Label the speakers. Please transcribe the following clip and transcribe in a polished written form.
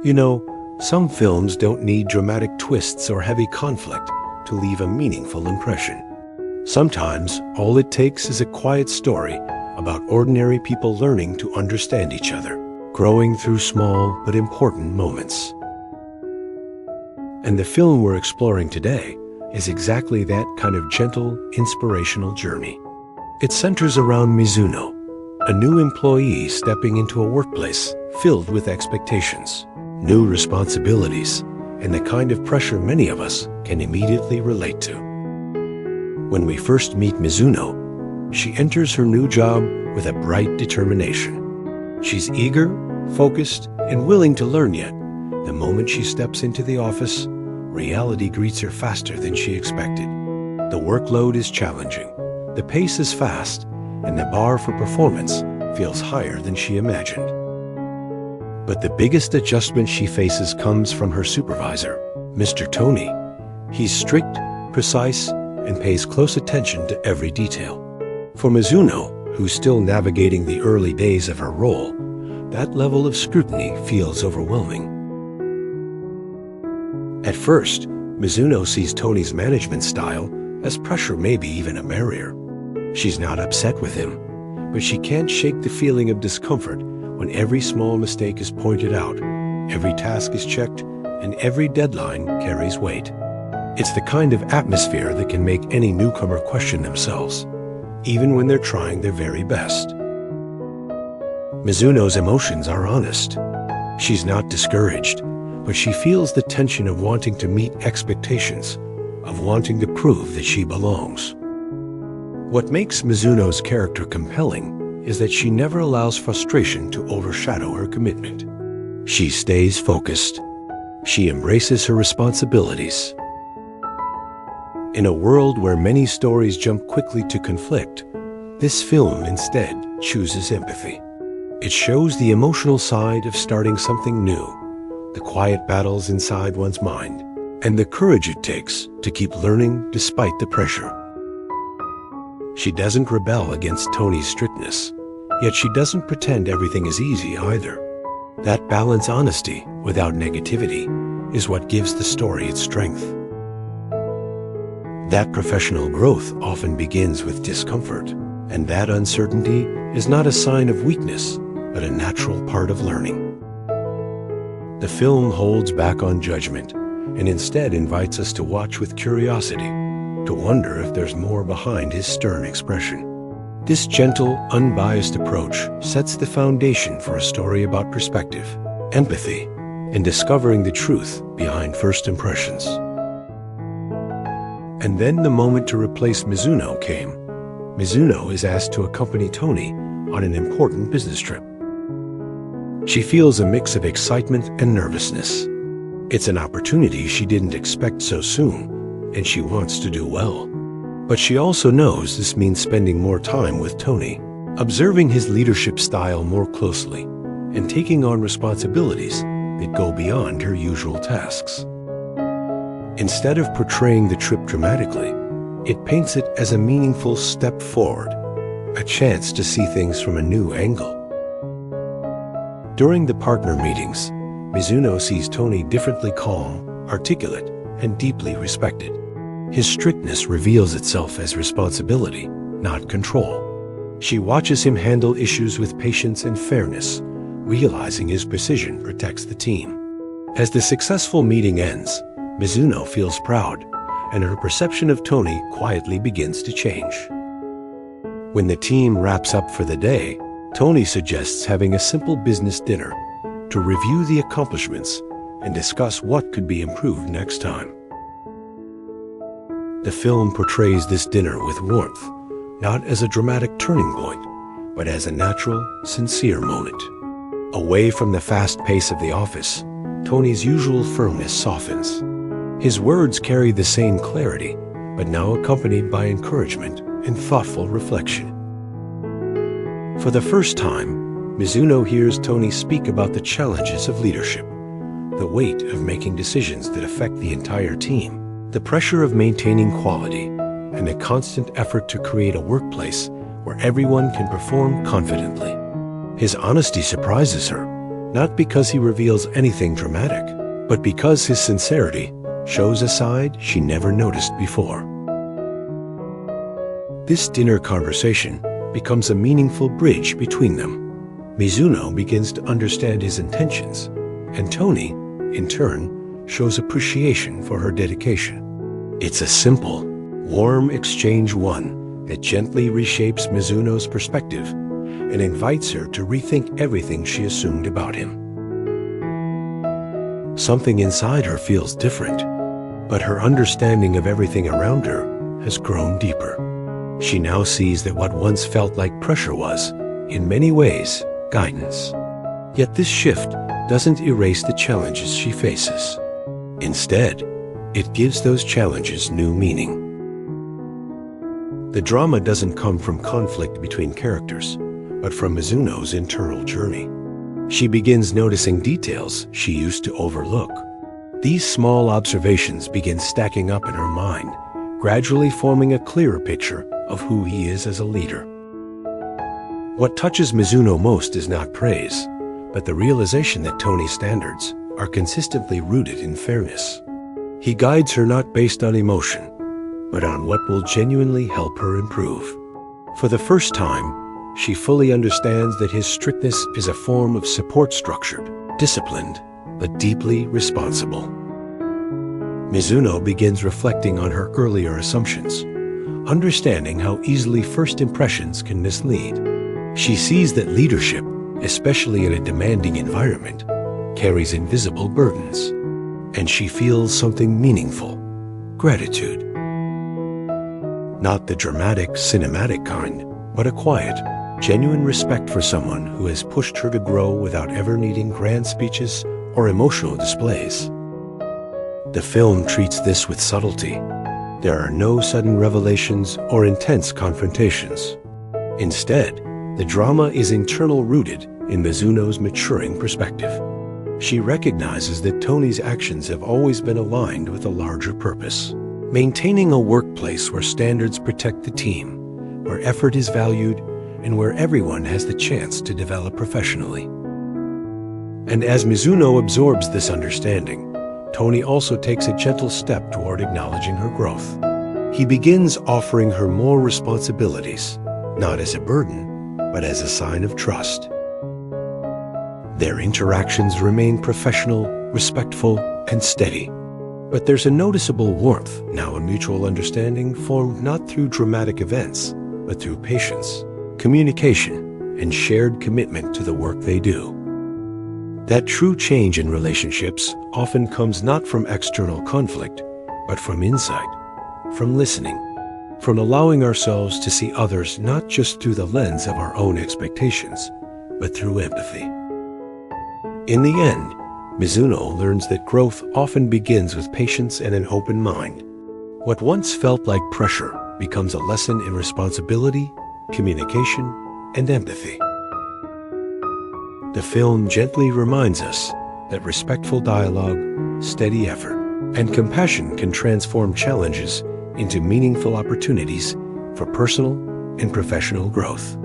Speaker 1: You know, some films don't need dramatic twists or heavy conflict to leave a meaningful impression. Sometimes, all it takes is a quiet story about ordinary people learning to understand each other, growing through small but important moments. And the film we're exploring today is exactly that kind of gentle, inspirational journey. It centers around Mizuno, a new employee stepping into a workplace filled with expectations, new responsibilities, and the kind of pressure many of us can immediately relate to. When we first meet Mizuno, she enters her new job with a bright determination. She's eager, focused, and willing to learn, yet the moment she steps into the office, reality greets her faster than she expected. The workload is challenging, the pace is fast, and the bar for performance feels higher than she imagined. But the biggest adjustment she faces comes from her supervisor, Mr. Tony. He's strict, precise, and pays close attention to every detail. For Mizuno, who's still navigating the early days of her role, that level of scrutiny feels overwhelming. At first, Mizuno sees Tony's management style as pressure, maybe even a barrier. She's not upset with him, but she can't shake the feeling of discomfort when every small mistake is pointed out, every task is checked, and every deadline carries weight. It's the kind of atmosphere that can make any newcomer question themselves, even when they're trying their very best. Mizuno's emotions are honest. She's not discouraged, but she feels the tension of wanting to meet expectations, of wanting to prove that she belongs. What makes Mizuno's character compelling is that she never allows frustration to overshadow her commitment. She stays focused. She embraces her responsibilities. In a world where many stories jump quickly to conflict, this film instead chooses empathy. It shows the emotional side of starting something new, the quiet battles inside one's mind, and the courage it takes to keep learning despite the pressure. She doesn't rebel against Tony's strictness, yet she doesn't pretend everything is easy either. That balanced honesty without negativity is what gives the story its strength. That professional growth often begins with discomfort, and that uncertainty is not a sign of weakness, but a natural part of learning. The film holds back on judgment and instead invites us to watch with curiosity, to wonder if there's more behind his stern expression. This gentle, unbiased approach sets the foundation for a story about perspective, empathy, and discovering the truth behind first impressions. And then the moment to replace Mizuno came. Mizuno is asked to accompany Tony on an important business trip. She feels a mix of excitement and nervousness. It's an opportunity she didn't expect so soon, and she wants to do well. But she also knows this means spending more time with Tony, observing his leadership style more closely, and taking on responsibilities that go beyond her usual tasks. Instead of portraying the trip dramatically, it paints it as a meaningful step forward, a chance to see things from a new angle. During the partner meetings, Mizuno sees Tony differently calm, articulate, and deeply respected. His strictness reveals itself as responsibility, not control. She watches him handle issues with patience and fairness, realizing his precision protects the team. As the successful meeting ends, Mizuno feels proud, and her perception of Tony quietly begins to change. When the team wraps up for the day, Tony suggests having a simple business dinner to review the accomplishments and discuss what could be improved next time. The film portrays this dinner with warmth, not as a dramatic turning point, but as a natural, sincere moment. Away from the fast pace of the office, Tony's usual firmness softens. His words carry the same clarity, but now accompanied by encouragement and thoughtful reflection. For the first time, Mizuno hears Tony speak about the challenges of leadership, the weight of making decisions that affect the entire team, the pressure of maintaining quality, and the constant effort to create a workplace where everyone can perform confidently. His honesty surprises her, not because he reveals anything dramatic, but because his sincerity shows a side she never noticed before. This dinner conversation becomes a meaningful bridge between them. Mizuno begins to understand his intentions, and Tony, in turn, shows appreciation for her dedication. It's a simple, warm exchange, one that gently reshapes Mizuno's perspective and invites her to rethink everything she assumed about him. Something inside her feels different, but her understanding of everything around her has grown deeper. She now sees that what once felt like pressure was, in many ways, guidance. Yet this shift doesn't erase the challenges she faces. Instead, it gives those challenges new meaning. The drama doesn't come from conflict between characters, but from Mizuno's internal journey. She begins noticing details she used to overlook. These small observations begin stacking up in her mind, gradually forming a clearer picture of who he is as a leader. What touches Mizuno most is not praise, but the realization that Tony's standards are consistently rooted in fairness. He guides her not based on emotion, but on what will genuinely help her improve. For the first time, she fully understands that his strictness is a form of support, structured, disciplined, but deeply responsible. Mizuno begins reflecting on her earlier assumptions, understanding how easily first impressions can mislead. She sees that leadership, especially in a demanding environment, carries invisible burdens, and she feels something meaningful: gratitude. Not the dramatic, cinematic kind, but a quiet, genuine respect for someone who has pushed her to grow without ever needing grand speeches or emotional displays. The film treats this with subtlety. There are no sudden revelations or intense confrontations. Instead, the drama is internal, rooted in Mizuno's maturing perspective. She recognizes that Tony's actions have always been aligned with a larger purpose, maintaining a workplace where standards protect the team, where effort is valued, and where everyone has the chance to develop professionally. And as Mizuno absorbs this understanding, Tony also takes a gentle step toward acknowledging her growth. He begins offering her more responsibilities, not as a burden, but as a sign of trust. Their interactions remain professional, respectful, and steady. But there's a noticeable warmth, now a mutual understanding formed not through dramatic events, but through patience, communication, and shared commitment to the work they do. That true change in relationships often comes not from external conflict, but from insight, from listening, from allowing ourselves to see others not just through the lens of our own expectations, but through empathy. In the end, Mizuno learns that growth often begins with patience and an open mind. What once felt like pressure becomes a lesson in responsibility, communication, and empathy. The film gently reminds us that respectful dialogue, steady effort, and compassion can transform challenges into meaningful opportunities for personal and professional growth.